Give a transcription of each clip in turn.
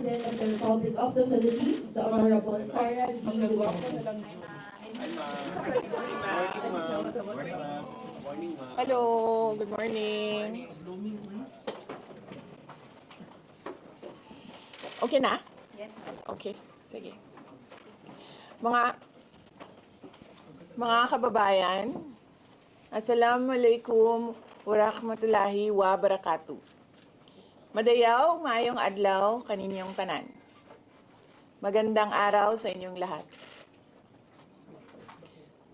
President of the Republic of the Philippines, the Honorable Sara Z. Duterte. Hello, good morning. Okay na? Yes, ma'am. Okay, sige. Mga kababayan, Assalamualaikum warahmatullahi wabarakatuh. Madayaw, maayong adlaw kaninyong tanan. Magandang araw sa inyong lahat.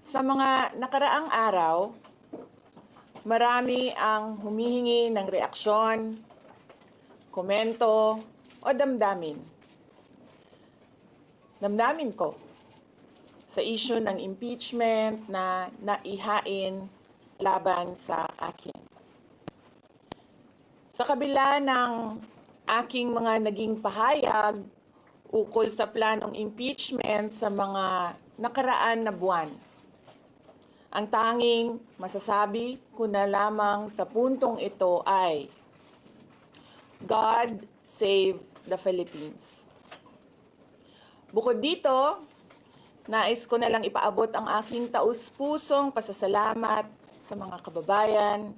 Sa mga nakaraang araw, marami ang humihingi ng reaksyon, komento, o damdamin. Damdamin ko sa issue ng impeachment na naihain laban sa akin. Sa kabila ng aking mga naging pahayag ukol sa planong impeachment sa mga nakaraan na buwan, ang tanging masasabi ko na lamang sa puntong ito ay God save the Philippines. Bukod dito, nais ko na lang ipaabot ang aking taus-pusong pasasalamat sa mga kababayan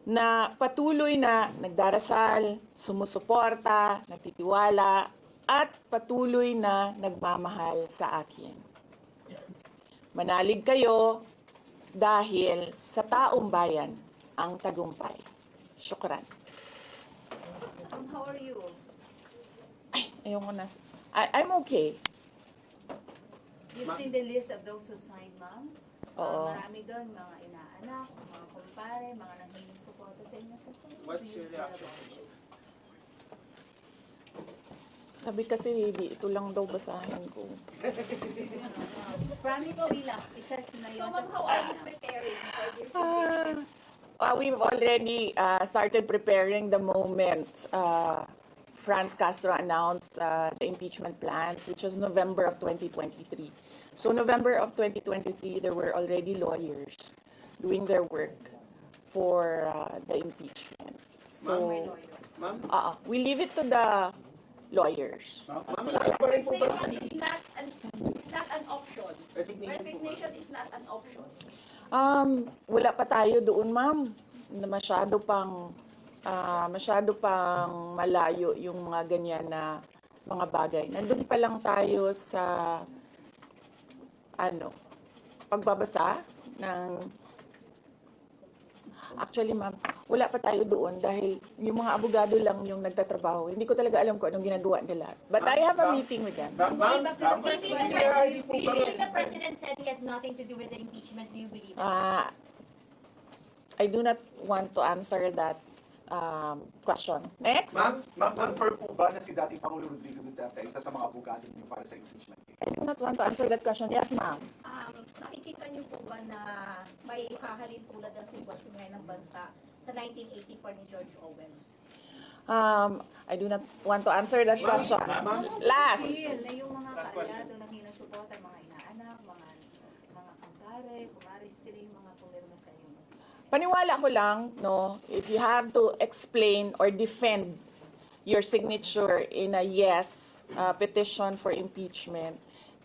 na patuloy na nagdarasal, sumusuporta, nagtitiwala, at patuloy na nagmamahal sa akin. Manalig kayo dahil sa taong bayan ang tagumpay. Syukran. How are you? Ay, ayoko na. I'm okay. You've seen the list of those who signed, ma'am? Oo. Marami doon, mga inaanak, mga kumpare, mga nanghiling suporta sa inyo. So, What's your reaction? Sabi kasi, ito lang daw basahin ko. Promise 3 lang. Isa na yun. So, ma'am, how are you preparing for this? We've already started preparing the moment Franz Castro announced the impeachment plans, which was November of 2023. So November of 2023, there were already lawyers doing their work for the impeachment. So, Ma'am? we leave it to the lawyers. Resignation is not an option. Resignation is not an option. Wala pa tayo doon, ma'am. Na masyado pang malayo yung mga ganyan na mga bagay. Nandun pa lang tayo sa pagbabasa ng actually, ma'am, wala pa tayo doon dahil yung mga abogado lang yung nagtatrabaho. Hindi ko talaga alam kung anong ginagawa nila. But I have a meeting with them. Ma'am, The president said he has nothing to do with the impeachment. Do you believe that? I do not want to answer that question. Next. ma'am, confirm po ba na si dating Pangulo Rodrigo Duterte isa sa mga abogado niyo para sa impeachment? I do not want to answer that question. Yes, ma'am. Nakikita niyo po ba na may hahalin tulad ng sitwasyon ngayon ng bansa sa 1984 ni George Orwell? I do not want to answer that question. Last. Na yung mga kaalyado, nanghiling suporta, mga inaanak, mga kumpare, kumari, sila yung mga pumirma sa inyo. Paniwala ko lang, no, if you have to explain or defend your signature in a yes petition for impeachment,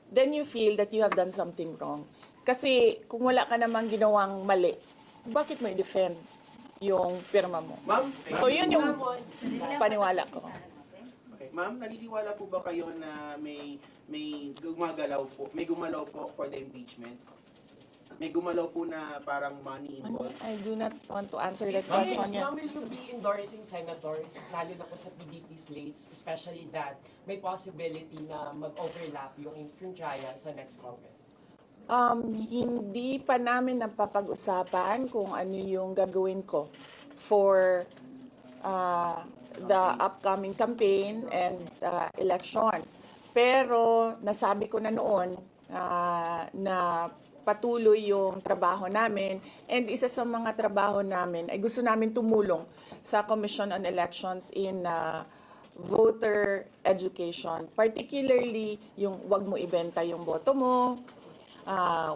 then you feel that you have done something wrong. Kasi kung wala ka namang ginawang mali, bakit mo i-defend yung pirma mo? Ma'am, So yun yung paniwala ko. okay. Ma'am, naniniwala po ba kayo na may gumalaw po for the impeachment? May gumalaw po na parang money involved? I do not want to answer that Ma'am, question. Yes. will you be endorsing senators, lalo na po sa PDP slates, especially that may possibility na mag-overlap yung trial sa next Congress? Hindi pa namin napapag-usapan kung ano yung gagawin ko for the upcoming campaign and election. Pero nasabi ko na noon na patuloy yung trabaho namin, and isa sa mga trabaho namin ay gusto namin tumulong sa Commission on Elections in voter education, particularly yung wag mo ibenta yung boto mo,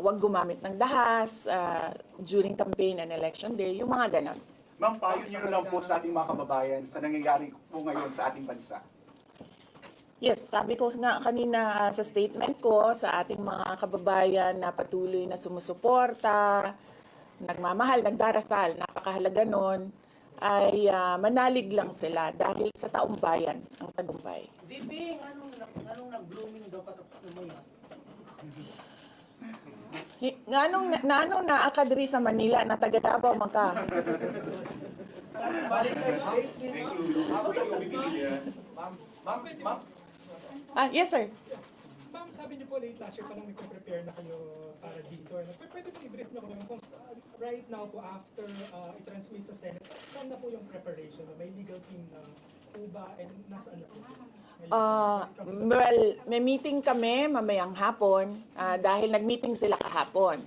wag gumamit ng dahas during campaign and election day, yung mga ganon. Ma'am, payo niyo na lang po sa ating mga kababayan sa nangyayari po ngayon sa ating bansa. Yes, sabi ko nga kanina sa statement ko sa ating mga kababayan na patuloy na sumusuporta, nagmamahal, nagdarasal, napakahalaga nun, ay manalig lang sila dahil sa taong bayan ang tagumpay. Bibing, anong nag-blooming daw patapos na mo yan? Nganong naakadri sa Manila na taga Davao man ka? Valentine's Day, ako ba sa Ma'am, Yes sir. Ma'am, sabi niyo po late last year pa lang nagpe-prepare na kayo para dito. Pwede po i-brief na kung right now po after i-transmit sa Senate, saan na po yung preparation? May legal team na po ba and nasaan na po? Well, may meeting kami mamayang hapon dahil nag-meeting sila kahapon.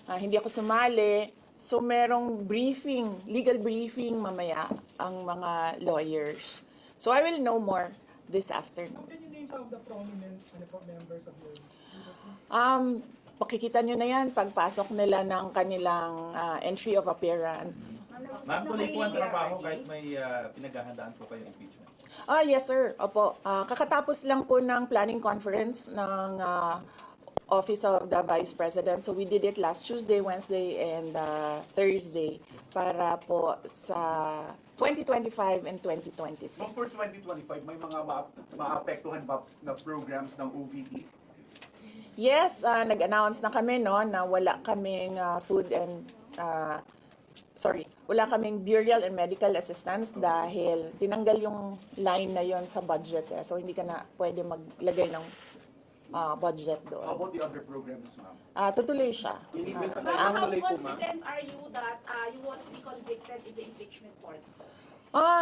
Hindi ako sumali. So merong briefing, legal briefing mamaya ang mga lawyers. So I will know more this afternoon. Can you name some of the prominent members of your legal team? Pakikita nyo na yan pagpasok nila ng kanilang entry of appearance. Ma'am, tuloy po ang trabaho kahit may pinaghahandaan po kayong impeachment. Yes sir. Opo. Kakatapos lang po ng planning conference ng Office of the Vice President. So we did it last Tuesday, Wednesday, and Thursday para po sa 2025 and 2026. ma'am, for 2025, may mga maapektuhan ba na programs ng OVP? Yes, nag-announce na kami no na wala kaming wala kaming burial and medical assistance dahil tinanggal yung line na yon sa budget so hindi ka na pwede maglagay ng budget How doon. about the other programs, ma'am? Tutuloy siya. Ma'am, how confident are you that you won't be convicted in the impeachment court?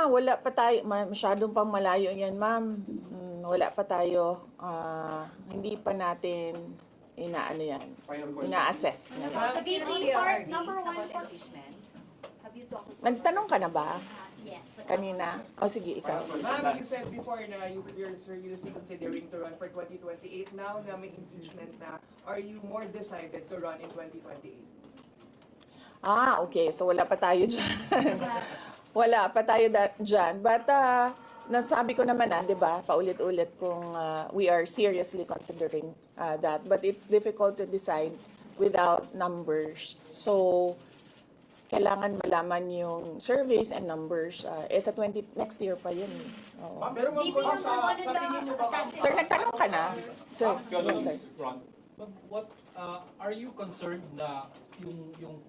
Wala pa tayo, masyadong pang malayo yan, ma'am. Wala pa tayo, hindi pa natin ina-assess. Sa VP part, number one part. Have you talked to Nagtanong ka na ba Yes, but kanina? Sige, ikaw. Ma'am, you said before na you're seriously considering to run for 2028. Now na may impeachment na, are you more decided to run in 2028? Okay. So wala pa tayo dyan. Wala pa tayo dyan. But nasabi ko naman di ba, paulit-ulit kung we are seriously considering that. But it's difficult to decide without numbers. So, kailangan malaman yung surveys and numbers. Sa next year pa yun. Oo. Ma'am, pero ma'am, kung sa tingin niyo ba, ma'am, Sir, nagtanong ka na? Sir, yes, sir. What are you concerned na yung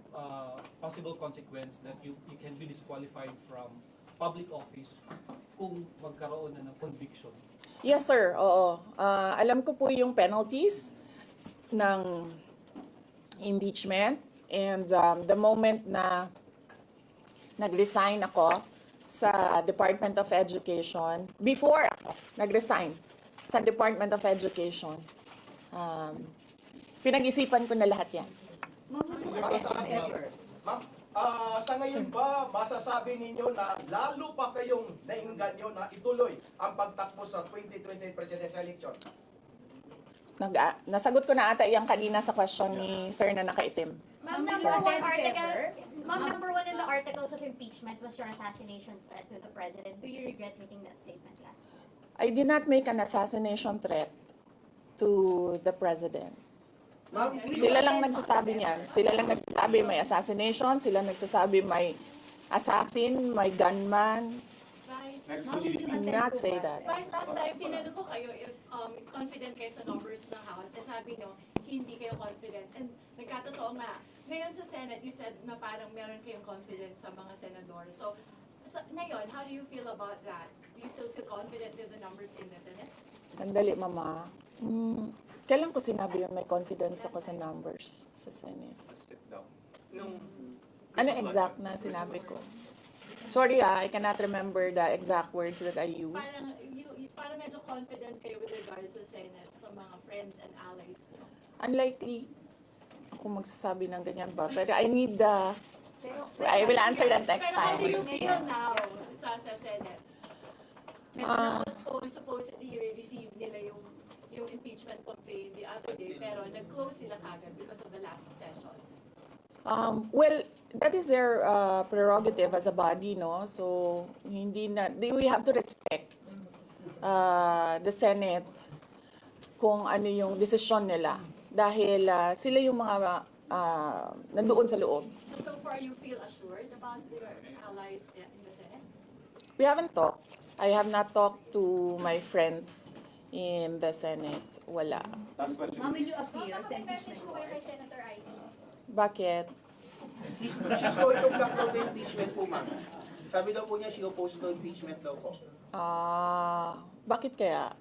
possible consequence that you can be disqualified from public office kung magkaroon na ng conviction? Yes, sir. Oo. Alam ko po yung penalties ng impeachment. And the moment na nag-resign ako sa Department of Education, before ako nag-resign sa Department of Education, pinag-isipan ko na lahat yan. ma'am, sa ngayon ba, masasabi ninyo na lalo pa kayong nainganyo na ituloy ang pagtakbo sa 2028 presidential election? Nasagot ko na ata yung kanina sa question ni Sir na nakaitim. Ma'am, number one in the articles of impeachment was your assassination threat to the president. Do you regret making that statement last week? I did not make an assassination threat to the president. Ma'am, Sila lang nagsasabi niyan. Sila lang nagsasabi may assassination, sila nagsasabi may assassin, may gunman. Do not say that. Vice, last time, tinanong ko kayo if confident kayo sa numbers ng House. And sabi nyo, hindi kayo confident. And nagkatotoo nga. Ngayon sa Senate, you said na parang meron kayong confidence sa mga senador. So, ngayon, how do you feel about that? Do you still feel confident with the numbers in the Senate? Sandali, Mama. Kailan ko sinabi yun may confidence ako sa numbers sa Senate? Sit down. Nung Ano exact na sinabi ko? Sorry I cannot remember the exact words that I used. Parang medyo confident kayo with regards sa Senate, sa mga friends and allies nyo. Unlikely ako magsasabi ng ganyan ba? But I need I will answer that next Pero how do you time. feel now sa Senate? Medyo supposedly receive nila yung impeachment complaint the other day, pero nag-close sila kagad because of the last session. Well, that is their prerogative as a body, no? So, we have to respect the Senate kung ano yung desisyon nila. Dahil sila yung mga nandoon sa loob. So far you feel assured about your allies in the Senate? We haven't talked. I have not talked to my friends in the Senate. Wala. Last question. Ma'am, will you appeal Ma'am, sa impeachment mag-message po kayo court? kay Senator Ivy. Bakit? She's going to block daw the impeachment po, ma'am. Sabi daw po niya, she opposed to impeachment daw po. Bakit kaya?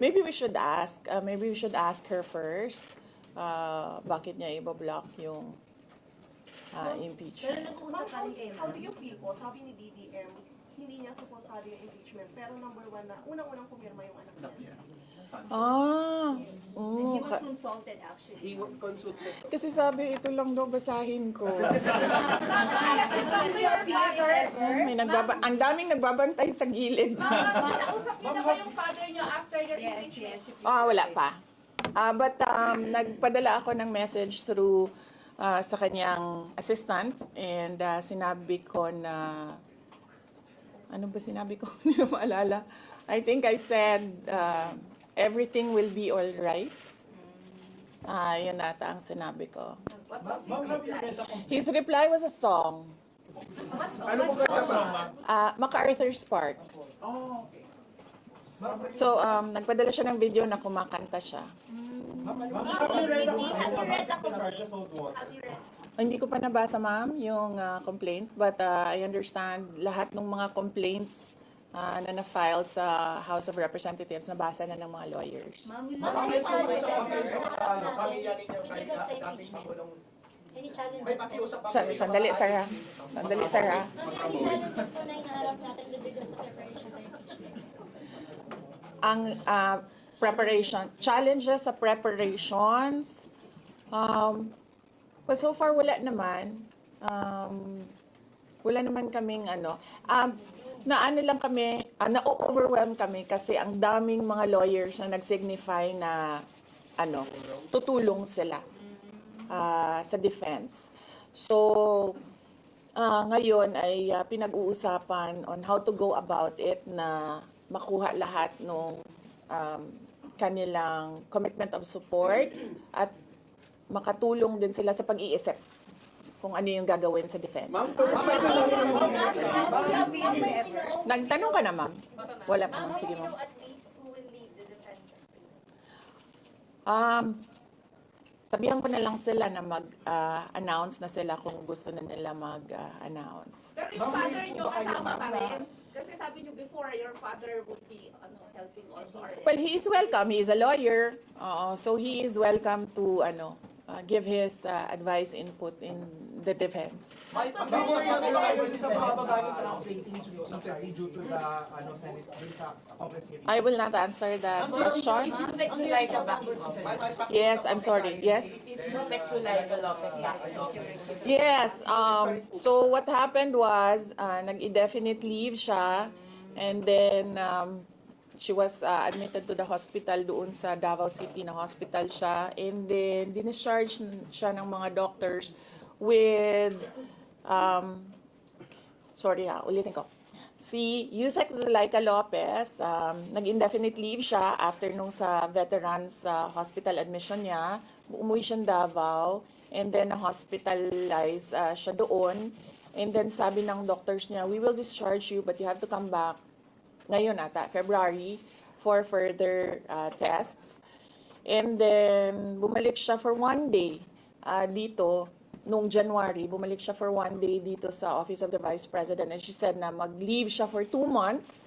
Maybe we should ask. Maybe we should ask her first. Bakit niya i-block yung impeachment? Ma'am, how do you feel po? Sabi ni BBM, hindi niya supportado yung impeachment, pero number one na, unang-unang pumirma yung anak niya. He was consulted actually. He consulted. Kasi sabi, ito lang daw basahin ko. Ang daming nagbabantay sa gilid. Nausap niyo na ba yung father niyo after your impeachment? Wala pa. But nagpadala ako ng message through sa kanyang assistant and sinabi ko na, ano ba sinabi ko? Hindi ko maalala. I think I said, everything will be all right. Yun ata ang sinabi ko. What was his reply? His reply was a song. Ano po kanta ba? MacArthur's Park. Oh, okay. So, nagpadala siya ng video na kumakanta siya. Have you read the complaint? Have you read? Hindi ko pa nabasa, ma'am, yung complaint. But I understand lahat ng mga complaints na na-file sa House of Representatives, nabasa na ng mga lawyers. Ma'am, will Ma'am, you any Sa challenges pamilya na pamilya ninyo kay Hindi ko sa dating impeachment. Pangulong Any may challenges po? pakiusap pa Sandali, Sarah. Sandali, Sarah. Ma'am, any challenges po na inaharap natin with regards sa preparation sa impeachment? Ang preparation, challenges sa preparations, but so far wala naman. Wala naman kaming naano lang kami, na-overwhelm kami kasi ang daming mga lawyers na nag-signify na tutulong sila sa defense. So, ngayon ay pinag-uusapan on how to go about it na makuha lahat ng kanilang commitment of support at makatulong din sila sa pag-iisip kung ano yung gagawin sa defense. Nagtanong ka na, ma'am? Wala pa, ma'am. Sige, ma'am. At least who will lead the defense? Sabihan ko na lang sila na mag-announce na sila kung gusto na nila mag-announce. Pero yung father niyo kasama pa rin? Kasi sabi niyo before, your father would be helping also. Well, he is welcome. He is a lawyer. So he is welcome to give his advice, input in the defense. May pagkakaroon sa mga babaeng trans ratings recently due to the Senate sa Congress hearing. I will not answer that question. Is Yusek Zulaika back in Senate? Yes, I'm sorry. Yes. Is Yusek Zulaika Lopez back in Senate? Yes. So what happened was, nag-indefinite leave siya, and then she was admitted to the hospital doon sa Davao City na hospital siya, and then discharge siya ng mga doctors with ulitin ko. Si Yusek Zulaika Lopez, nag-indefinite leave siya after nung sa veterans hospital admission niya. Umuwi siya Davao, and then hospitalized siya doon. And then sabi ng doctors niya, we will discharge you but you have to come back ngayon ata, February, for further tests. And then bumalik siya for 1 day dito. Noong January, bumalik siya for 1 day dito sa Office of the Vice President, and she said na mag-leave siya for 2 months.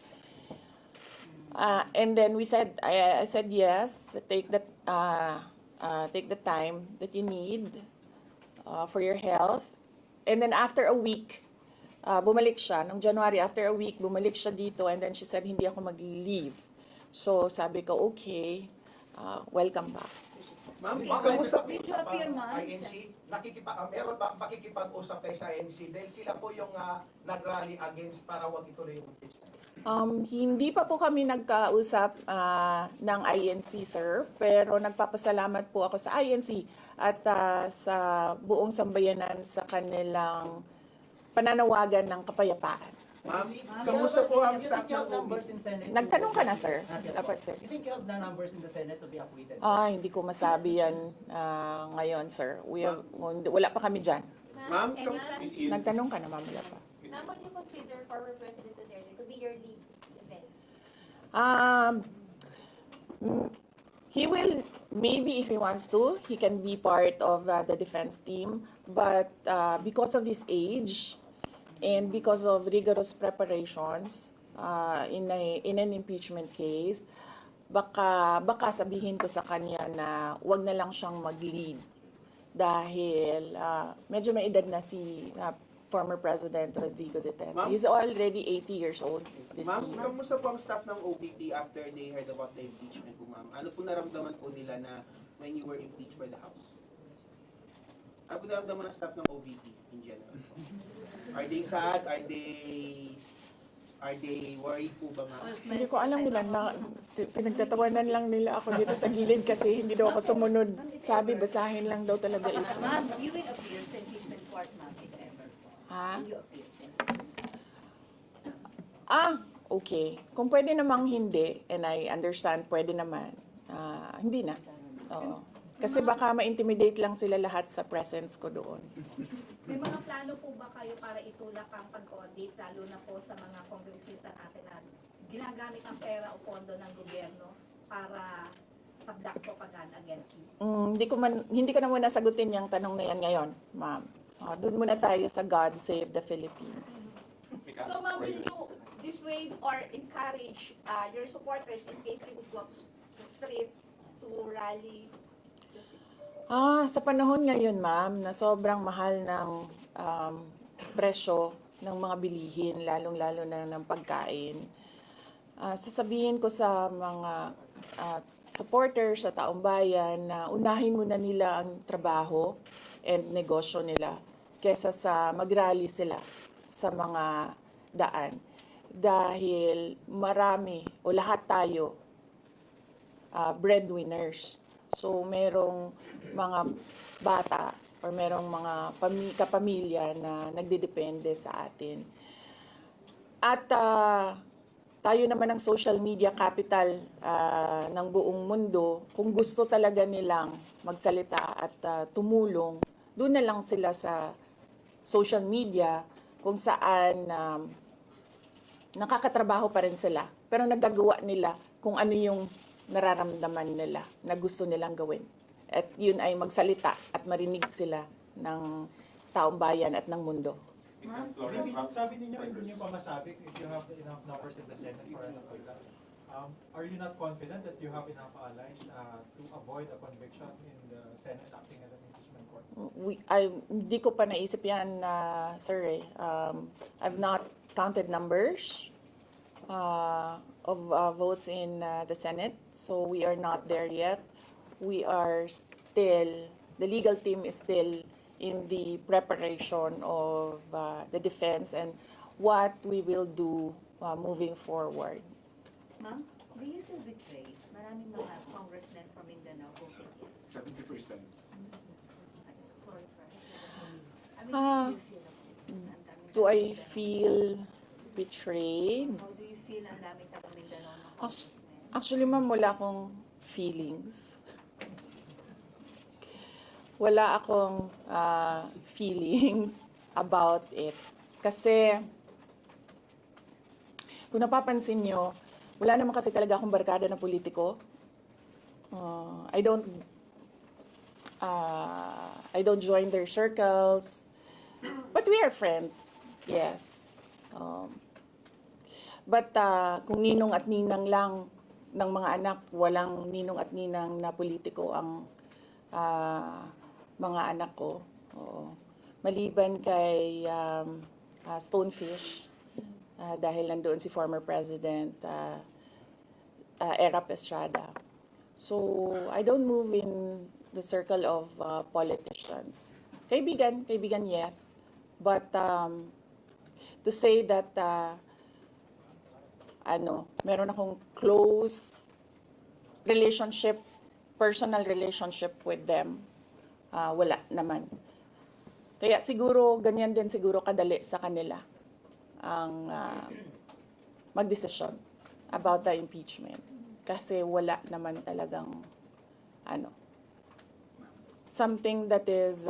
And then I said yes, take the time that you need for your health. And then after a week, bumalik siya. Noong January, after a week, bumalik siya dito, and then she said, hindi ako mag-leave. So sabi ko, okay, welcome back. Ma'am, kamusta po sa INC? Meron ba pakikipag-usap kayo sa INC? Dahil sila po yung nag-rally against para wag ituloy yung impeachment. Hindi pa po kami nagkausap ng INC, sir. Pero nagpapasalamat po ako sa INC at sa buong sambayanan sa kanilang pananawagan ng kapayapaan. Ma'am, kamusta po ang You staff think you ng have numbers in Senate? Nagtanong ka na, sir? Not yet Dapat, po. sir. You think you have the numbers in the Senate to be acquitted? Hindi ko masabi yan ngayon, sir. Wala pa kami dyan. Ma'am, Nagtanong ka na, ma'am. Wala pa. Ma'am, would you consider former President Duterte to be your lead defense? He will, maybe if he wants to, he can be part of the defense team. But because of his age and because of rigorous preparations in an impeachment case, baka sabihin ko sa kanya na wag na lang siyang mag-lead dahil medyo may edad na si former President Rodrigo Duterte. Ma'am? He's already 80 years old this Ma'am, year. kamusta po ang staff ng OPP after they heard about the impeachment po, ma'am? Ano po naramdaman po nila na when you were impeached by the House? Ano po naramdaman ng staff ng OPP in general? Are they sad? Are they worried po ba, ma'am? Hindi ko alam nila na pinagtatawanan lang nila ako dito sa gilid kasi hindi daw ako sumunod. Sabi, basahin lang daw talaga ito. Ma'am, you will appear sa impeachment court, ma'am, if ever. Ha? Will you appear sa Okay. Kung pwede namang hindi, and I understand, pwede naman. Hindi na. Oo. Kasi baka ma-intimidate lang sila lahat sa presence ko doon. May mga plano po ba kayo para itulak ang pag-audit, lalo na po sa mga kongresista natin na ginagamit ang pera o pondo ng gobyerno para sa black propaganda against you? Hindi ko na muna sagutin yung tanong na yan ngayon, ma'am. Doon muna tayo sa God Save the Philippines. So ma'am, will you dissuade or encourage your supporters in case they would go sa street to rally? Sa panahon ngayon, ma'am, na sobrang mahal ng presyo ng mga bilihin, lalong-lalo na ng pagkain, sasabihin ko sa mga supporters sa taong bayan na unahin muna nila ang trabaho and negosyo nila kesa sa mag-rally sila sa mga daan. Dahil marami o lahat tayo breadwinners. So merong mga bata or merong mga kapamilya na nagdedepende sa atin. At tayo naman ang social media capital ng buong mundo. Kung gusto talaga nilang magsalita at tumulong, doon na lang sila sa social media kung saan nakakatrabaho pa rin sila. Pero nagagawa nila kung ano yung nararamdaman nila na gusto nilang gawin. At yun ay magsalita at marinig sila ng taong bayan at ng mundo. Sabi ninyo, hindi nyo pa masabi if you have enough numbers in the Senate for an acquittal. Are you not confident that you have enough allies to avoid a conviction in the Senate acting as an impeachment court? Hindi ko pa naisip yan, sir. I've not counted numbers of votes in the Senate, so we are not there yet. We are still, the legal team is still in the preparation of the defense and what we will do moving forward. Ma'am, do you feel betrayed? Maraming mga congressmen from Mindanao voted yes. 70%. Sorry for I mean, how do you feel about it? Do I feel betrayed? How do you feel ang daming taga Mindanao na congressmen? Actually, ma'am, wala akong feelings. Wala akong feelings about it. Kasi, kung napapansin nyo, wala naman kasi talaga akong barkada na politiko. I don't join their circles. But we are friends. Yes. But kung ninong at ninang lang ng mga anak, walang ninong at ninang na politiko ang mga anak ko. Oo. Maliban kay Stonefish, dahil nandoon si former President Erap Estrada. So, I don't move in the circle of politicians. Kaibigan, yes. But to say that meron akong close relationship, personal relationship with them, wala naman. Kaya siguro, ganyan din siguro kadali sa kanila ang magdesisyon about the impeachment. Kasi wala naman talagang something that is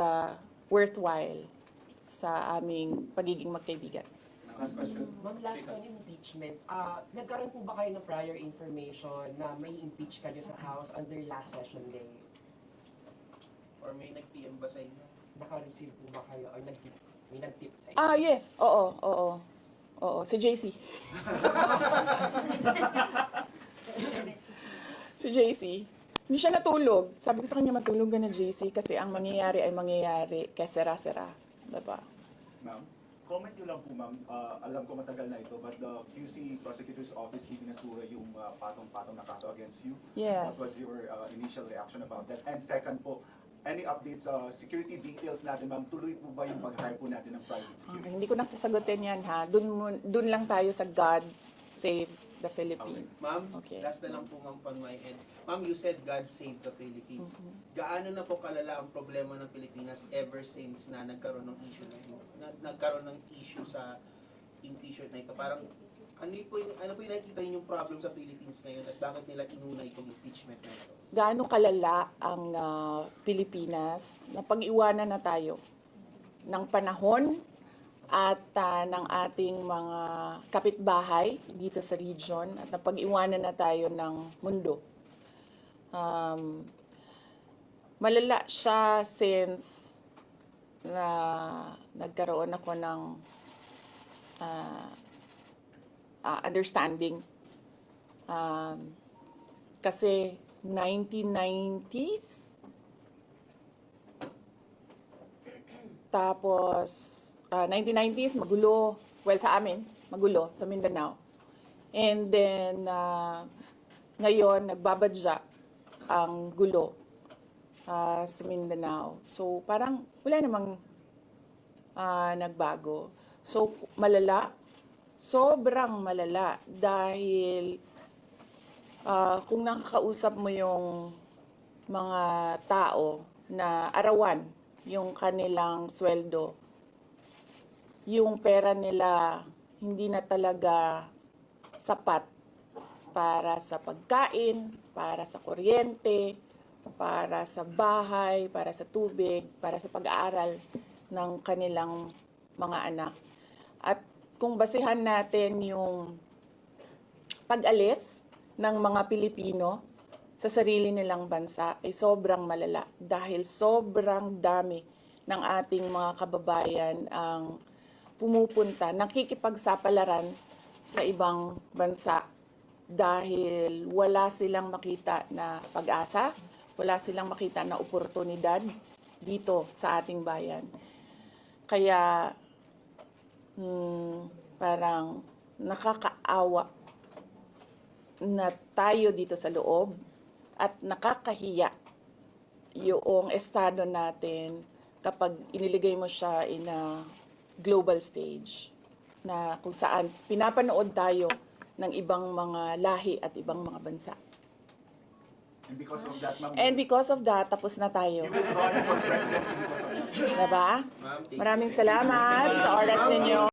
worthwhile sa aming pagiging magkaibigan. Last question. Ma'am, last on impeachment. Nagkaroon po ba kayo ng prior information na may impeach kayo sa House on their last session day? Or may nag-PM ba sa inyo? Naka-receive po ba kayo or may nag-tip sa inyo? Yes. Oo. Si JC. Si JC. Hindi siya natulog. Sabi ko sa kanya, matulog ka na, JC, kasi ang mangyayari ay mangyayari kaya sera-sera. Diba? Ma'am, comment nyo lang po, ma'am. Alam ko matagal na ito, but the QC Prosecutor's Office ibinasura yung patong-patong na kaso against you. Yes. What was your initial reaction about that? And second po, any updates sa security details natin, ma'am? Tuloy po ba yung pag-hire po natin ng private security? Okay, hindi ko nasasagutin yan, ha? Dun lang tayo sa God Save the Philippines. Ma'am, Okay. last na lang po ma'am on my end. Ma'am, you said God save the Philippines. Gaano na po kalala ang problema ng Pilipinas ever since na nagkaroon ng issue na ito? Nagkaroon ng issue sa impeachment na ito? Parang ano po yung nakikita niyo yung problem sa Philippines ngayon at bakit nila inuna itong impeachment na ito? Gaano kalala ang Pilipinas na pag-iwanan na tayo ng panahon at ng ating mga kapitbahay dito sa region at napag-iwanan na tayo ng mundo. Malala siya since na nagkaroon ako ng understanding. Kasi 1990s, tapos 1990s, magulo. Well, sa amin, magulo, sa Mindanao. And then, ngayon, nagbabadya ang gulo sa Mindanao. So, parang wala namang nagbago. So, malala. Sobrang malala. Dahil kung nakakausap mo yung mga tao na arawan yung kanilang sweldo, yung pera nila hindi na talaga sapat para sa pagkain, para sa kuryente, para sa bahay, para sa tubig, para sa pag-aaral ng kanilang mga anak. At kung basehan natin yung pag-alis ng mga Pilipino sa sarili nilang bansa ay sobrang malala dahil sobrang dami ng ating mga kababayan ang pumupunta, nakikipagsapalaran sa ibang bansa dahil wala silang makita na pag-asa, wala silang makita na oportunidad dito sa ating bayan. Kaya parang nakakaawa na tayo dito sa loob at nakakahiya yung estado natin kapag iniligay mo siya in a global stage na kung saan pinapanood tayo ng ibang mga lahi at ibang mga bansa. And because of that, ma'am, And because of that, tapos na tayo. you will run for presidency because of that. Diba? Ma'am, thank you. Maraming salamat sa oras ninyo.